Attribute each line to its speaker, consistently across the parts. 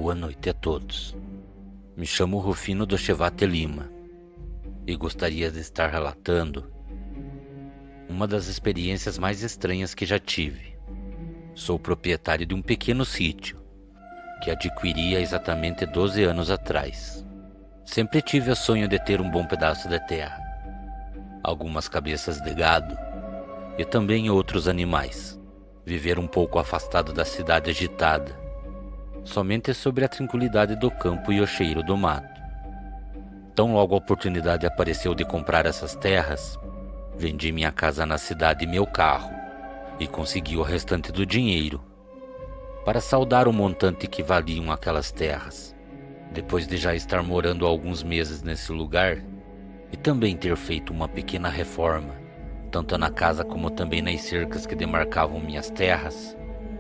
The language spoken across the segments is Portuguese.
Speaker 1: Boa noite a todos. Me chamo Rufino do Chevate Lima e gostaria de estar relatando uma das experiências mais estranhas que já tive. Sou proprietário de um pequeno sítio que adquiri há exatamente 12 anos atrás. Sempre tive o sonho de ter um bom pedaço de terra, algumas cabeças de gado e também outros animais. Viver um pouco afastado da cidade agitada, somente sobre a tranquilidade do campo e o cheiro do mato. Tão logo a oportunidade apareceu de comprar essas terras, vendi minha casa na cidade e meu carro, e consegui o restante do dinheiro para saldar o montante que valiam aquelas terras. Depois de já estar morando há alguns meses nesse lugar e também ter feito uma pequena reforma, tanto na casa como também nas cercas que demarcavam minhas terras,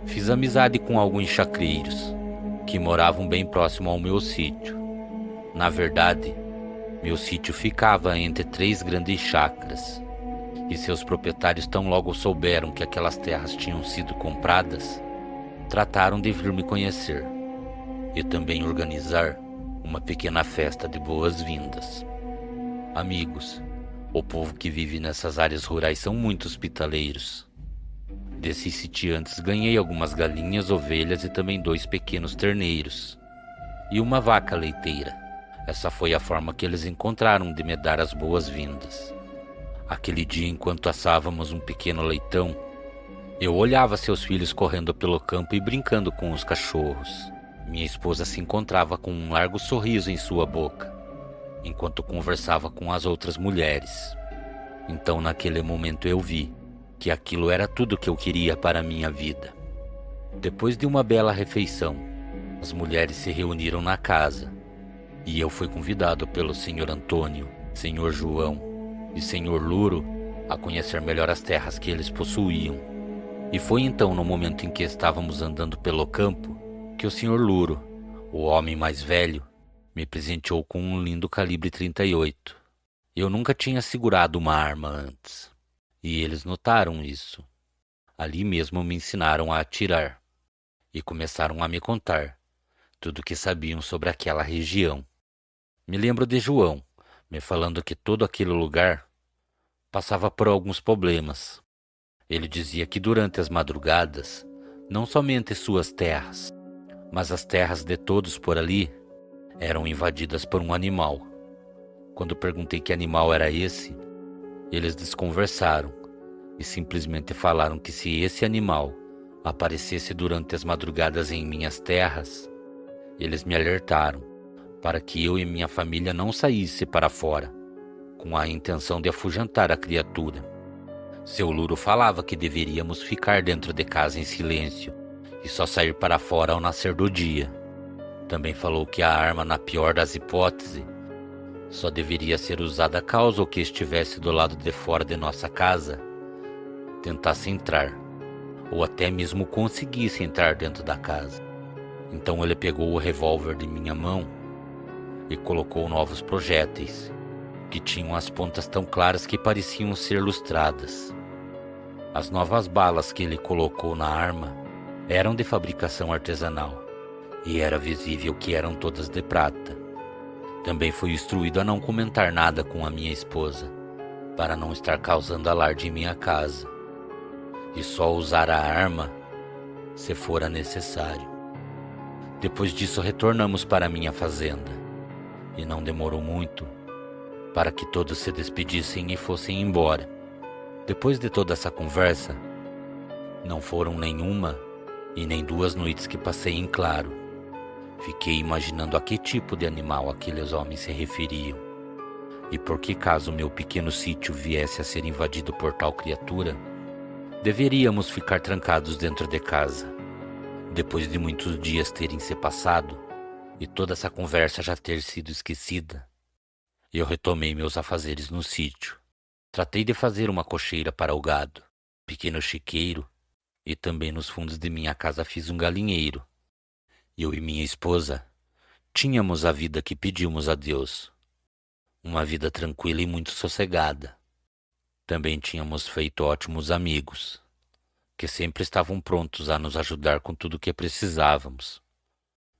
Speaker 1: fiz amizade com alguns chacreiros que moravam bem próximo ao meu sítio. Na verdade, meu sítio ficava entre 3 grandes chacras, e seus proprietários tão logo souberam que aquelas terras tinham sido compradas, trataram de vir me conhecer e também organizar uma pequena festa de boas-vindas. Amigos, o povo que vive nessas áreas rurais são muito hospitaleiros. Desses sitiantes ganhei algumas galinhas, ovelhas e também 2 pequenos terneiros e uma vaca leiteira. Essa foi a forma que eles encontraram de me dar as boas-vindas. Aquele dia, enquanto assávamos um pequeno leitão, eu olhava seus filhos correndo pelo campo e brincando com os cachorros. Minha esposa se encontrava com um largo sorriso em sua boca, enquanto conversava com as outras mulheres. Então, naquele momento, eu vi que aquilo era tudo que eu queria para a minha vida. Depois de uma bela refeição, as mulheres se reuniram na casa e eu fui convidado pelo Sr. Antônio, Sr. João e Sr. Luro a conhecer melhor as terras que eles possuíam. E foi então, no momento em que estávamos andando pelo campo, que o Sr. Luro, o homem mais velho, me presenteou com um lindo calibre 38. Eu nunca tinha segurado uma arma antes, e eles notaram isso. Ali mesmo me ensinaram a atirar e começaram a me contar tudo o que sabiam sobre aquela região. Me lembro de João me falando que todo aquele lugar passava por alguns problemas. Ele dizia que durante as madrugadas, não somente suas terras, mas as terras de todos por ali eram invadidas por um animal. Quando perguntei que animal era esse, eles desconversaram e simplesmente falaram que se esse animal aparecesse durante as madrugadas em minhas terras, eles me alertaram para que eu e minha família não saísse para fora, com a intenção de afugentar a criatura. Seu Luro falava que deveríamos ficar dentro de casa em silêncio e só sair para fora ao nascer do dia. Também falou que a arma, na pior das hipóteses, só deveria ser usada caso o que estivesse do lado de fora de nossa casa tentasse entrar, ou até mesmo conseguisse entrar dentro da casa. Então ele pegou o revólver de minha mão e colocou novos projéteis, que tinham as pontas tão claras que pareciam ser lustradas. As novas balas que ele colocou na arma eram de fabricação artesanal, e era visível que eram todas de prata. Também fui instruído a não comentar nada com a minha esposa, para não estar causando alarde em minha casa, e só usar a arma se fora necessário. Depois disso retornamos para minha fazenda, e não demorou muito para que todos se despedissem e fossem embora. Depois de toda essa conversa, não foram nenhuma e nem 2 noites que passei em claro. Fiquei imaginando a que tipo de animal aqueles homens se referiam, e por que caso meu pequeno sítio viesse a ser invadido por tal criatura, deveríamos ficar trancados dentro de casa. Depois de muitos dias terem se passado e toda essa conversa já ter sido esquecida, eu retomei meus afazeres no sítio. Tratei de fazer uma cocheira para o gado, pequeno chiqueiro, e também nos fundos de minha casa fiz um galinheiro. Eu e minha esposa tínhamos a vida que pedimos a Deus, uma vida tranquila e muito sossegada. Também tínhamos feito ótimos amigos, que sempre estavam prontos a nos ajudar com tudo o que precisávamos.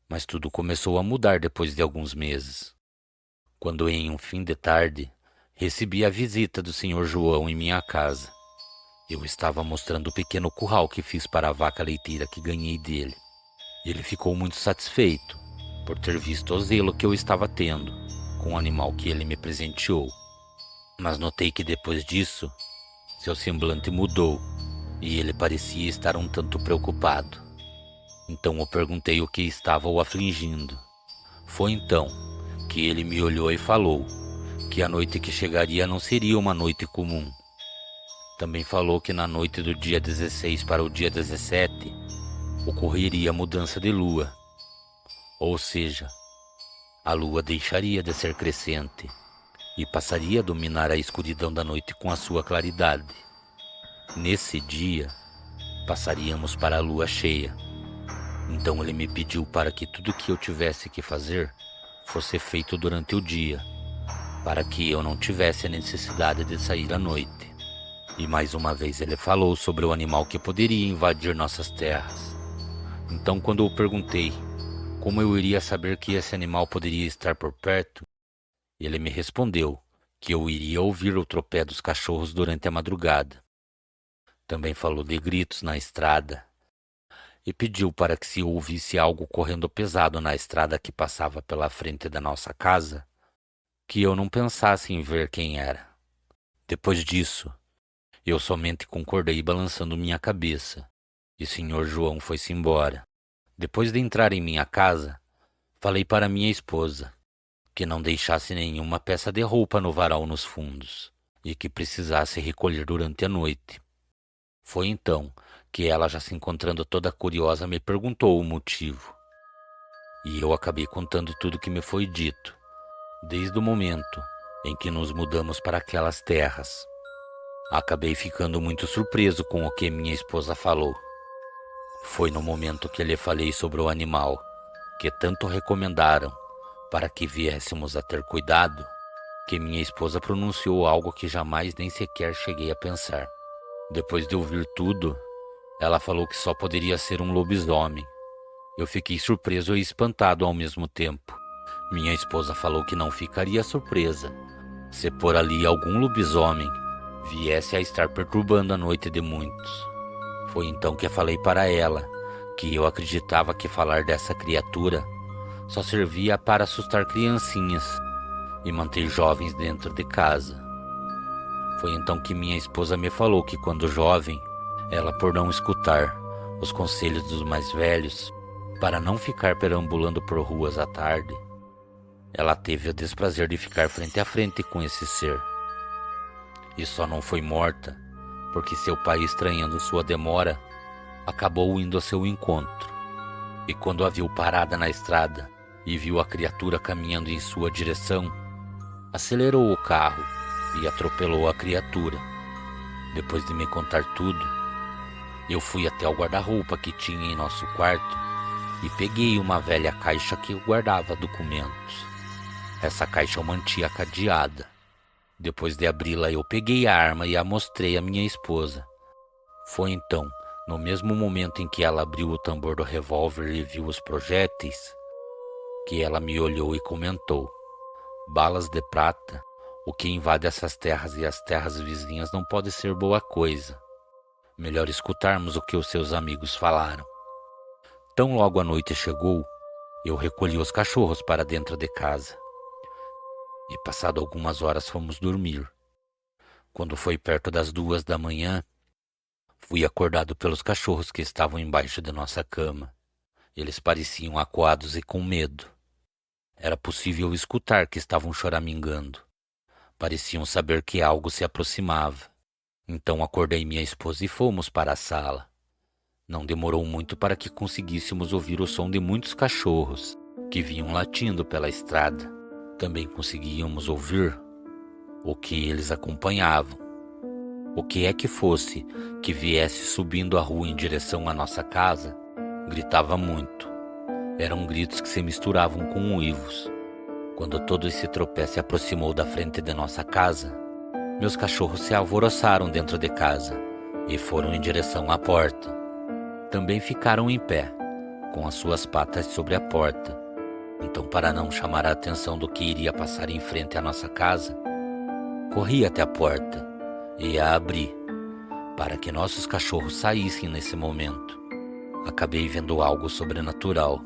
Speaker 1: Mas tudo começou a mudar depois de alguns meses, quando em um fim de tarde recebi a visita do Senhor João em minha casa. Eu estava mostrando o pequeno curral que fiz para a vaca leiteira que ganhei dele. Ele ficou muito satisfeito por ter visto o zelo que eu estava tendo com o animal que ele me presenteou. Mas notei que depois disso, seu semblante mudou e ele parecia estar um tanto preocupado. Então eu perguntei o que estava o afligindo. Foi então que ele me olhou e falou que a noite que chegaria não seria uma noite comum. Também falou que na noite do dia 16 para o dia 17 ocorreria a mudança de lua, ou seja, a lua deixaria de ser crescente e passaria a dominar a escuridão da noite com a sua claridade. Nesse dia, passaríamos para a lua cheia. Então ele me pediu para que tudo que eu tivesse que fazer fosse feito durante o dia, para que eu não tivesse a necessidade de sair à noite. E mais uma vez ele falou sobre o animal que poderia invadir nossas terras. Então, quando eu perguntei como eu iria saber que esse animal poderia estar por perto, ele me respondeu que eu iria ouvir o tropé dos cachorros durante a madrugada. Também falou de gritos na estrada e pediu para que, se eu ouvisse algo correndo pesado na estrada que passava pela frente da nossa casa, que eu não pensasse em ver quem era. Depois disso, eu somente concordei balançando minha cabeça, e o Senhor João foi-se embora. Depois de entrar em minha casa, falei para minha esposa que não deixasse nenhuma peça de roupa no varal nos fundos e que precisasse recolher durante a noite. Foi então que ela, já se encontrando toda curiosa, me perguntou o motivo. E eu acabei contando tudo o que me foi dito, desde o momento em que nos mudamos para aquelas terras. Acabei ficando muito surpreso com o que minha esposa falou. Foi no momento que lhe falei sobre o animal, que tanto recomendaram para que viéssemos a ter cuidado, que minha esposa pronunciou algo que jamais nem sequer cheguei a pensar. Depois de ouvir tudo, ela falou que só poderia ser um lobisomem. Eu fiquei surpreso e espantado ao mesmo tempo. Minha esposa falou que não ficaria surpresa se por ali algum lobisomem viesse a estar perturbando a noite de muitos. Foi então que falei para ela que eu acreditava que falar dessa criatura só servia para assustar criancinhas e manter jovens dentro de casa. Foi então que minha esposa me falou que, quando jovem, ela, por não escutar os conselhos dos mais velhos, para não ficar perambulando por ruas à tarde, ela teve o desprazer de ficar frente a frente com esse ser. E só não foi morta porque seu pai, estranhando sua demora, acabou indo ao seu encontro. E quando a viu parada na estrada e viu a criatura caminhando em sua direção, acelerou o carro e atropelou a criatura. Depois de me contar tudo, eu fui até o guarda-roupa que tinha em nosso quarto e peguei uma velha caixa que guardava documentos. Essa caixa eu mantinha cadeada. Depois de abri-la, eu peguei a arma e a mostrei à minha esposa. Foi então, no mesmo momento em que ela abriu o tambor do revólver e viu os projéteis, que ela me olhou e comentou: balas de prata, o que invade essas terras e as terras vizinhas não pode ser boa coisa. Melhor escutarmos o que os seus amigos falaram. Tão logo a noite chegou, eu recolhi os cachorros para dentro de casa. E passado algumas horas fomos dormir. Quando foi perto das 2 da manhã, fui acordado pelos cachorros que estavam embaixo de nossa cama. Eles pareciam acuados e com medo. Era possível escutar que estavam choramingando. Pareciam saber que algo se aproximava. Então acordei minha esposa e fomos para a sala. Não demorou muito para que conseguíssemos ouvir o som de muitos cachorros que vinham latindo pela estrada. Também conseguíamos ouvir o que eles acompanhavam. O que é que fosse que viesse subindo a rua em direção à nossa casa, gritava muito. Eram gritos que se misturavam com uivos. Quando todo esse tropé se aproximou da frente de nossa casa, meus cachorros se alvoroçaram dentro de casa e foram em direção à porta. Também ficaram em pé, com as suas patas sobre a porta. Então, para não chamar a atenção do que iria passar em frente à nossa casa, corri até a porta e a abri, para que nossos cachorros saíssem nesse momento. Acabei vendo algo sobrenatural.